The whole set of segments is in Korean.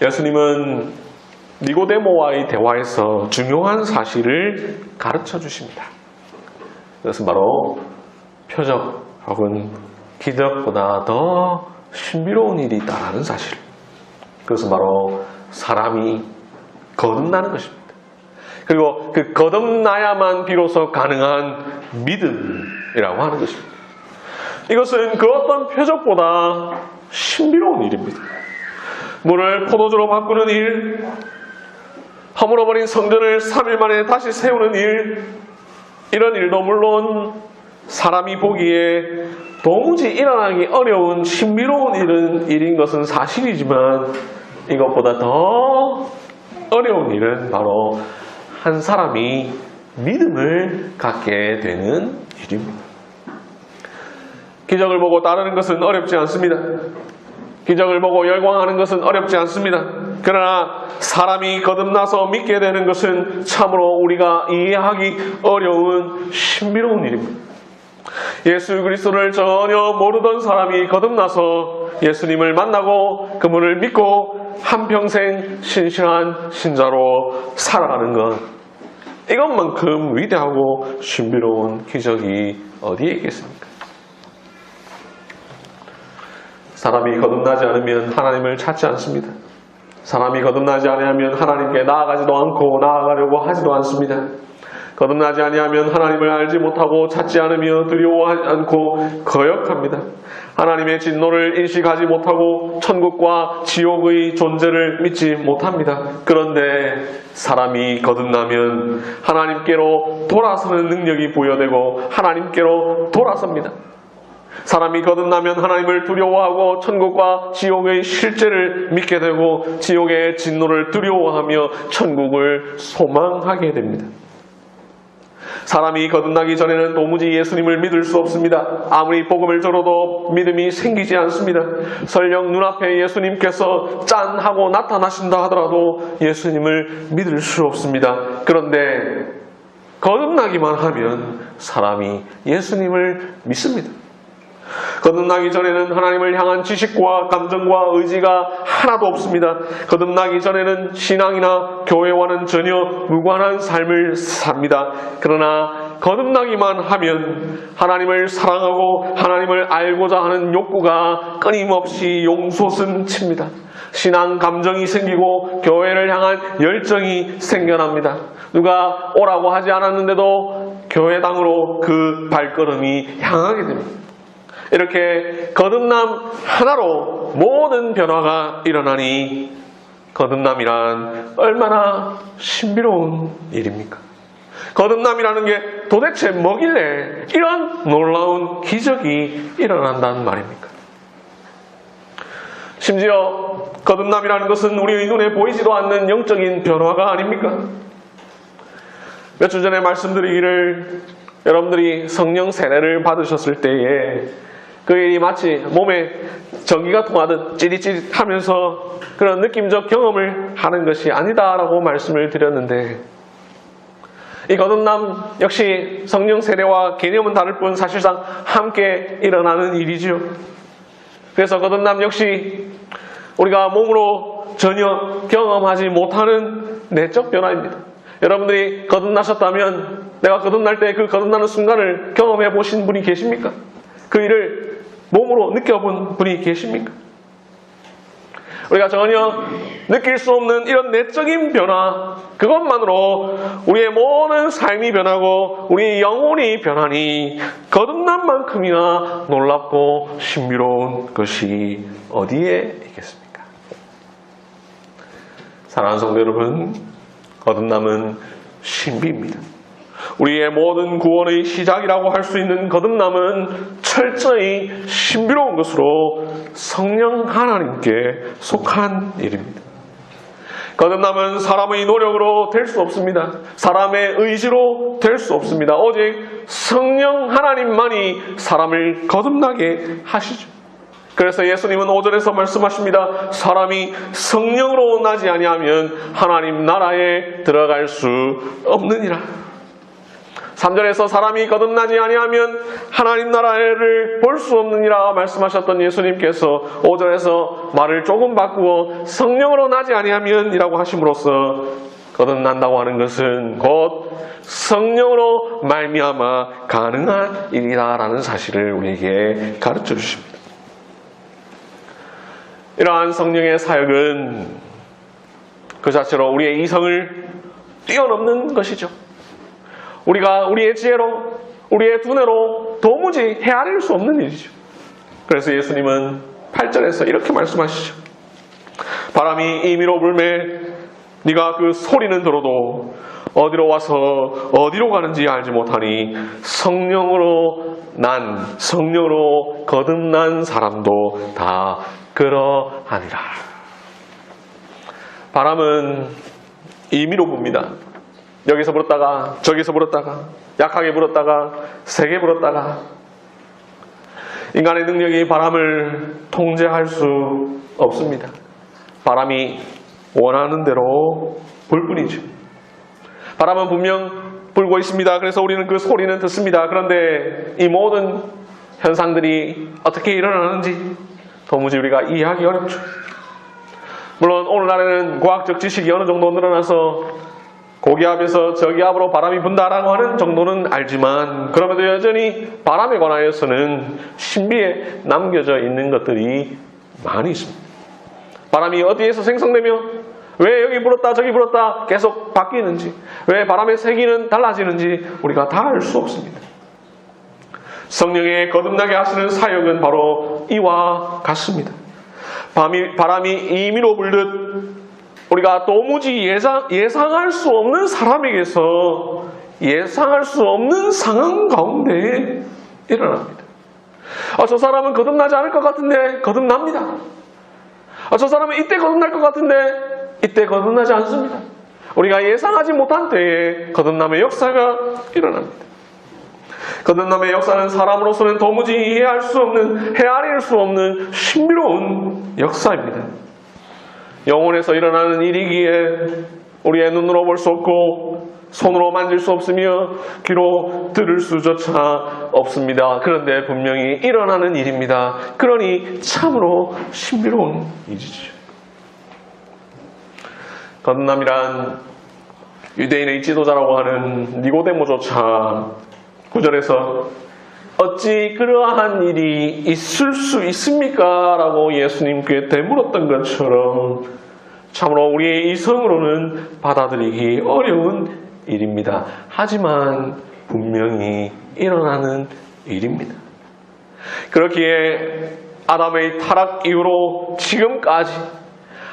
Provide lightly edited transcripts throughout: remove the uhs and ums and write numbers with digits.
예수님은 니고데모와의 대화에서 중요한 사실을 가르쳐 주십니다. 그것은 바로 표적 혹은 기적보다 더 신비로운 일이 있다는 사실. 그것은 바로 사람이 거듭나는 것입니다. 그리고 그 거듭나야만 비로소 가능한 믿음이라고 하는 것입니다. 이것은 그 어떤 표적보다 신비로운 일입니다. 물을 포도주로 바꾸는 일, 허물어버린 성전을 3일 만에 다시 세우는 일, 이런 일도 물론 사람이 보기에 도무지 일어나기 어려운 신비로운 일인 것은 사실이지만 이것보다 더 어려운 일은 바로 한 사람이 믿음을 갖게 되는 일입니다. 기적을 보고 따르는 것은 어렵지 않습니다. 기적을 보고 열광하는 것은 어렵지 않습니다. 그러나 사람이 거듭나서 믿게 되는 것은 참으로 우리가 이해하기 어려운 신비로운 일입니다. 예수 그리스도를 전혀 모르던 사람이 거듭나서 예수님을 만나고 그분을 믿고 한평생 신실한 신자로 살아가는 것, 이것만큼 위대하고 신비로운 기적이 어디에 있겠습니까? 사람이 거듭나지 않으면 하나님을 찾지 않습니다. 사람이 거듭나지 아니하면 하나님께 나아가지도 않고 나아가려고 하지도 않습니다. 거듭나지 아니하면 하나님을 알지 못하고 찾지 않으며 두려워하지 않고 거역합니다. 하나님의 진노를 인식하지 못하고 천국과 지옥의 존재를 믿지 못합니다. 그런데 사람이 거듭나면 하나님께로 돌아서는 능력이 부여되고 하나님께로 돌아섭니다. 사람이 거듭나면 하나님을 두려워하고 천국과 지옥의 실제를 믿게 되고 지옥의 진노를 두려워하며 천국을 소망하게 됩니다. 사람이 거듭나기 전에는 도무지 예수님을 믿을 수 없습니다. 아무리 복음을 들어도 믿음이 생기지 않습니다. 설령 눈앞에 예수님께서 짠 하고 나타나신다 하더라도 예수님을 믿을 수 없습니다. 그런데 거듭나기만 하면 사람이 예수님을 믿습니다. 거듭나기 전에는 하나님을 향한 지식과 감정과 의지가 하나도 없습니다. 거듭나기 전에는 신앙이나 교회와는 전혀 무관한 삶을 삽니다. 그러나 거듭나기만 하면 하나님을 사랑하고 하나님을 알고자 하는 욕구가 끊임없이 용솟음 칩니다. 신앙 감정이 생기고 교회를 향한 열정이 생겨납니다. 누가 오라고 하지 않았는데도 교회당으로 그 발걸음이 향하게 됩니다. 이렇게 거듭남 하나로 모든 변화가 일어나니 거듭남이란 얼마나 신비로운 일입니까? 거듭남이라는 게 도대체 뭐길래 이런 놀라운 기적이 일어난다는 말입니까? 심지어 거듭남이라는 것은 우리의 눈에 보이지도 않는 영적인 변화가 아닙니까? 몇 주 전에 말씀드리기를 여러분들이 성령 세례를 받으셨을 때에 그 일이 마치 몸에 전기가 통하듯 찌릿찌릿 하면서 그런 느낌적 경험을 하는 것이 아니다라고 말씀을 드렸는데, 이 거듭남 역시 성령 세례와 개념은 다를 뿐 사실상 함께 일어나는 일이지요. 그래서 거듭남 역시 우리가 몸으로 전혀 경험하지 못하는 내적 변화입니다. 여러분들이 거듭나셨다면 내가 거듭날 때 그 거듭나는 순간을 경험해 보신 분이 계십니까? 그 일을 몸으로 느껴본 분이 계십니까? 우리가 전혀 느낄 수 없는 이런 내적인 변화, 그것만으로 우리의 모든 삶이 변하고 우리의 영혼이 변하니 거듭남만큼이나 놀랍고 신비로운 것이 어디에 있겠습니까? 사랑하는 성도 여러분, 거듭남은 신비입니다. 우리의 모든 구원의 시작이라고 할 수 있는 거듭남은 철저히 신비로운 것으로 성령 하나님께 속한 일입니다. 거듭남은 사람의 노력으로 될 수 없습니다. 사람의 의지로 될 수 없습니다. 오직 성령 하나님만이 사람을 거듭나게 하시죠. 그래서 예수님은 5절에서 말씀하십니다. 사람이 성령으로 나지 아니하면 하나님 나라에 들어갈 수 없느니라. 3절에서 사람이 거듭나지 아니하면 하나님 나라를 볼 수 없느니라 말씀하셨던 예수님께서 5절에서 말을 조금 바꾸어 성령으로 나지 아니하면 이라고 하심으로써 거듭난다고 하는 것은 곧 성령으로 말미암아 가능한 일이다라는 사실을 우리에게 가르쳐 주십니다. 이러한 성령의 사역은 그 자체로 우리의 이성을 뛰어넘는 것이죠. 우리가 우리의 지혜로, 우리의 두뇌로 도무지 헤아릴 수 없는 일이죠. 그래서 예수님은 8절에서 이렇게 말씀하시죠. 바람이 임의로 불매 네가 그 소리는 들어도 어디로 와서 어디로 가는지 알지 못하니 성령으로 거듭난 사람도 다 그러하니라. 바람은 임의로 붑니다. 여기서 불었다가 저기서 불었다가 약하게 불었다가 세게 불었다가 인간의 능력이 바람을 통제할 수 없습니다. 바람이 원하는 대로 불 뿐이죠. 바람은 분명 불고 있습니다. 그래서 우리는 그 소리는 듣습니다. 그런데 이 모든 현상들이 어떻게 일어나는지 도무지 우리가 이해하기 어렵죠. 물론 오늘날에는 과학적 지식이 어느 정도 늘어나서 고기압에서 저기압으로 바람이 분다라고 하는 정도는 알지만 그럼에도 여전히 바람에 관하여서는 신비에 남겨져 있는 것들이 많이 있습니다. 바람이 어디에서 생성되며 왜 여기 불었다 저기 불었다 계속 바뀌는지, 왜 바람의 세기는 달라지는지 우리가 다 알 수 없습니다. 성령의 거듭나게 하시는 사역은 바로 이와 같습니다. 바람이 임의로 불듯 우리가 도무지 예상할 수 없는 사람에게서 예상할 수 없는 상황 가운데 일어납니다. 저 사람은 거듭나지 않을 것 같은데 거듭납니다. 저 사람은 이때 거듭날 것 같은데 이때 거듭나지 않습니다. 우리가 예상하지 못한 때에 거듭남의 역사가 일어납니다. 거듭남의 역사는 사람으로서는 도무지 이해할 수 없는, 헤아릴 수 없는 신비로운 역사입니다. 영혼에서 일어나는 일이기에 우리의 눈으로 볼 수 없고 손으로 만질 수 없으며 귀로 들을 수조차 없습니다. 그런데 분명히 일어나는 일입니다. 그러니 참으로 신비로운 일이죠. 거듭남이란 유대인의 지도자라고 하는 니고데모조차 9절에서 어찌 그러한 일이 있을 수 있습니까? 라고 예수님께 되물었던 것처럼 참으로 우리의 이성으로는 받아들이기 어려운 일입니다. 하지만 분명히 일어나는 일입니다. 그렇기에 아담의 타락 이후로 지금까지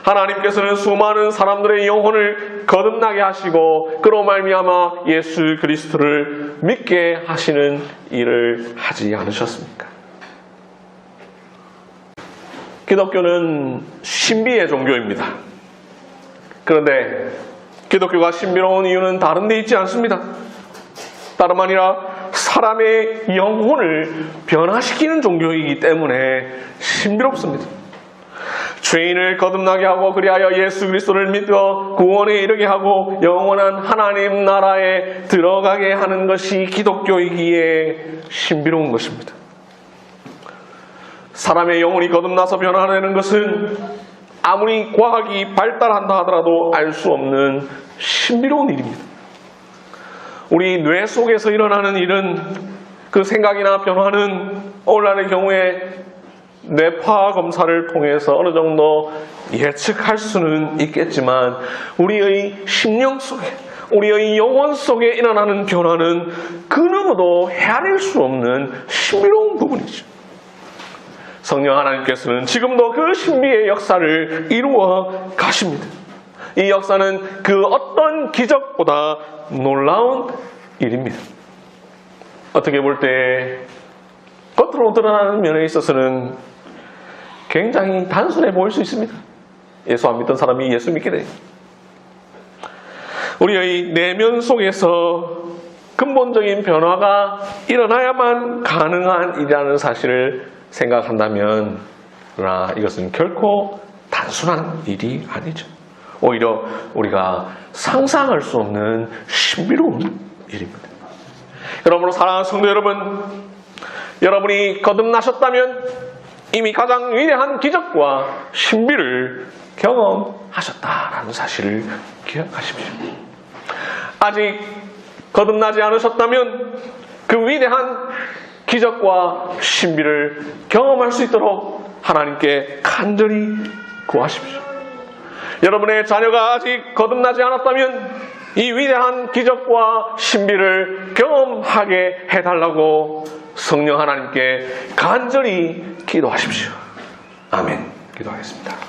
하나님께서는 수많은 사람들의 영혼을 거듭나게 하시고 그로 말미암아 예수 그리스도를 믿게 하시는 일을 하지 않으셨습니까? 기독교는 신비의 종교입니다. 그런데 기독교가 신비로운 이유는 다른 데 있지 않습니다. 다름 아니라 사람의 영혼을 변화시키는 종교이기 때문에 신비롭습니다. 죄인을 거듭나게 하고 그리하여 예수 그리스도를 믿어 구원에 이르게 하고 영원한 하나님 나라에 들어가게 하는 것이 기독교이기에 신비로운 것입니다. 사람의 영혼이 거듭나서 변화되는 것은 아무리 과학이 발달한다 하더라도 알 수 없는 신비로운 일입니다. 우리 뇌 속에서 일어나는 일은 그 생각이나 변화는 오늘날의 경우에 뇌파 검사를 통해서 어느 정도 예측할 수는 있겠지만 우리의 심령 속에, 우리의 영혼 속에 일어나는 변화는 그 누구도 헤아릴 수 없는 신비로운 부분이죠. 성령 하나님께서는 지금도 그 신비의 역사를 이루어 가십니다. 이 역사는 그 어떤 기적보다 놀라운 일입니다. 어떻게 볼 때 겉으로 드러나는 면에 있어서는 굉장히 단순해 보일 수 있습니다. 예수 안 믿던 사람이 예수 믿게 돼요. 우리의 내면 속에서 근본적인 변화가 일어나야만 가능한 일이라는 사실을 생각한다면 그러나 이것은 결코 단순한 일이 아니죠. 오히려 우리가 상상할 수 없는 신비로운 일입니다. 여러분으로 사랑하는 성도 여러분, 여러분이 거듭나셨다면 이미 가장 위대한 기적과 신비를 경험하셨다라는 사실을 기억하십시오. 아직 거듭나지 않으셨다면 그 위대한 기적과 신비를 경험할 수 있도록 하나님께 간절히 구하십시오. 여러분의 자녀가 아직 거듭나지 않았다면 이 위대한 기적과 신비를 경험하게 해달라고 성령 하나님께 간절히 기도하십시오. 아멘. 기도하겠습니다.